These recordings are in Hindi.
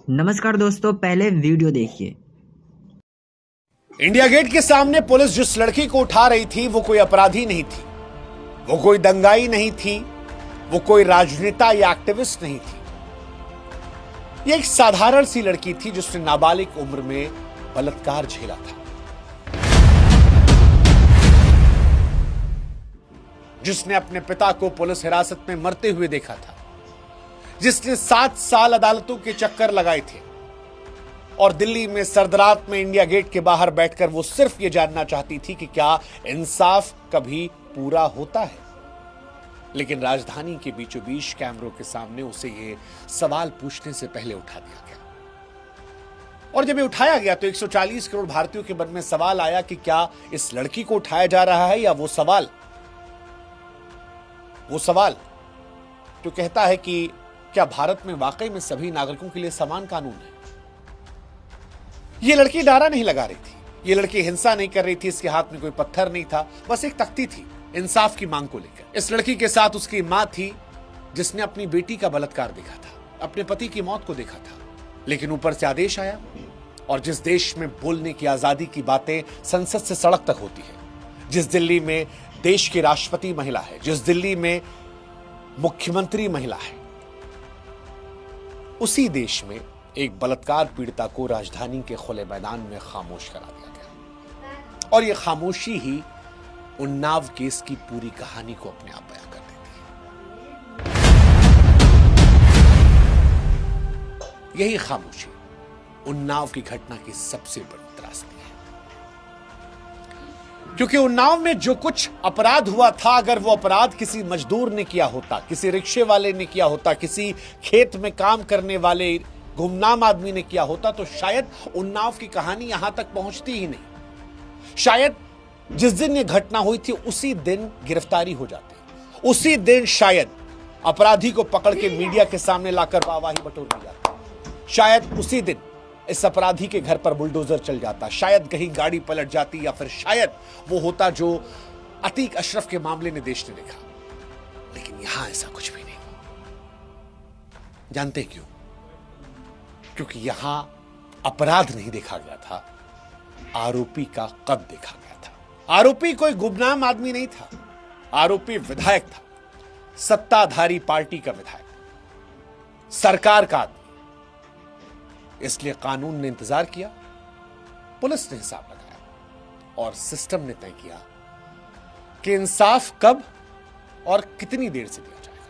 नमस्कार दोस्तों, पहले वीडियो देखिए। इंडिया गेट के सामने पुलिस जिस लड़की को उठा रही थी वो कोई अपराधी नहीं थी, वो कोई दंगाई नहीं थी, वो कोई राजनेता या एक्टिविस्ट नहीं थी। ये एक साधारण सी लड़की थी जिसने नाबालिग उम्र में बलात्कार झेला था, जिसने अपने पिता को पुलिस हिरासत में मरते हुए देखा था, जिसने 7 साल अदालतों के चक्कर लगाए थे और दिल्ली में सरदरात में इंडिया गेट के बाहर बैठकर वो सिर्फ ये जानना चाहती थी कि क्या इंसाफ कभी पूरा होता है। लेकिन राजधानी के बीचों बीच कैमरों के सामने उसे ये सवाल पूछने से पहले उठा दिया गया। और जब ये उठाया गया तो 140 करोड़ भारतीयों के मन में सवाल आया कि क्या इस लड़की को उठाया जा रहा है या वो सवाल जो कहता है कि क्या भारत में वाकई में सभी नागरिकों के लिए समान कानून है। ये लड़की नारा नहीं लगा रही थी, ये लड़की हिंसा नहीं कर रही थी, इसके हाथ में कोई पत्थर नहीं था, बस एक तख्ती थी इंसाफ की मांग को लेकर। इस लड़की के साथ उसकी मां थी जिसने अपनी बेटी का बलात्कार देखा था, अपने पति की मौत को देखा था, लेकिन ऊपर से आदेश आया। और जिस देश में बोलने की आजादी की बातें संसद से सड़क तक होती है, जिस दिल्ली में देश की राष्ट्रपति महिला है, जिस दिल्ली में मुख्यमंत्री महिला है, उसी देश में एक बलात्कार पीड़िता को राजधानी के खुले मैदान में खामोश करा दिया गया। और यह खामोशी ही उन्नाव केस की पूरी कहानी को अपने आप बयां कर देती है। यही खामोशी उन्नाव की घटना की सबसे बड़ी त्रासदी है, क्योंकि उन्नाव में जो कुछ अपराध हुआ था, अगर वो अपराध किसी मजदूर ने किया होता, किसी रिक्शे वाले ने किया होता, किसी खेत में काम करने वाले गुमनाम आदमी ने किया होता, तो शायद उन्नाव की कहानी यहां तक पहुंचती ही नहीं। शायद जिस दिन ये घटना हुई थी उसी दिन गिरफ्तारी हो जाती, उसी दिन शायद अपराधी को पकड़ के मीडिया के सामने लाकर वाहवाही बटोर दी जाती, शायद उसी दिन इस अपराधी के घर पर बुलडोजर चल जाता, शायद कहीं गाड़ी पलट जाती, या फिर शायद वो होता जो अतीक अशरफ के मामले में देश ने देखा। लेकिन यहां ऐसा कुछ भी नहीं। जानते क्यों? क्योंकि यहां अपराध नहीं देखा गया था, आरोपी का कद देखा गया था। आरोपी कोई गुमनाम आदमी नहीं था, आरोपी विधायक था, सत्ताधारी पार्टी का विधायक, सरकार का आदमी। इसलिए कानून ने इंतजार किया, पुलिस ने हिसाब लगाया और सिस्टम ने तय किया कि इंसाफ कब और कितनी देर से दिया जाएगा।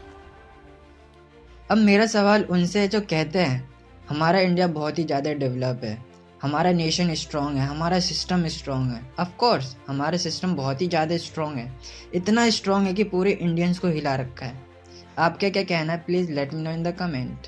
अब मेरा सवाल उनसे है जो कहते हैं हमारा इंडिया बहुत ही ज़्यादा डेवलप है, हमारा नेशन स्ट्रांग है, हमारा सिस्टम स्ट्रांग है। ऑफ कोर्स हमारा सिस्टम बहुत ही ज़्यादा स्ट्रांग है, इतना स्ट्रांग है कि पूरे इंडियंस को हिला रखा है। आपका क्या कहना है? Please let me know in the comment.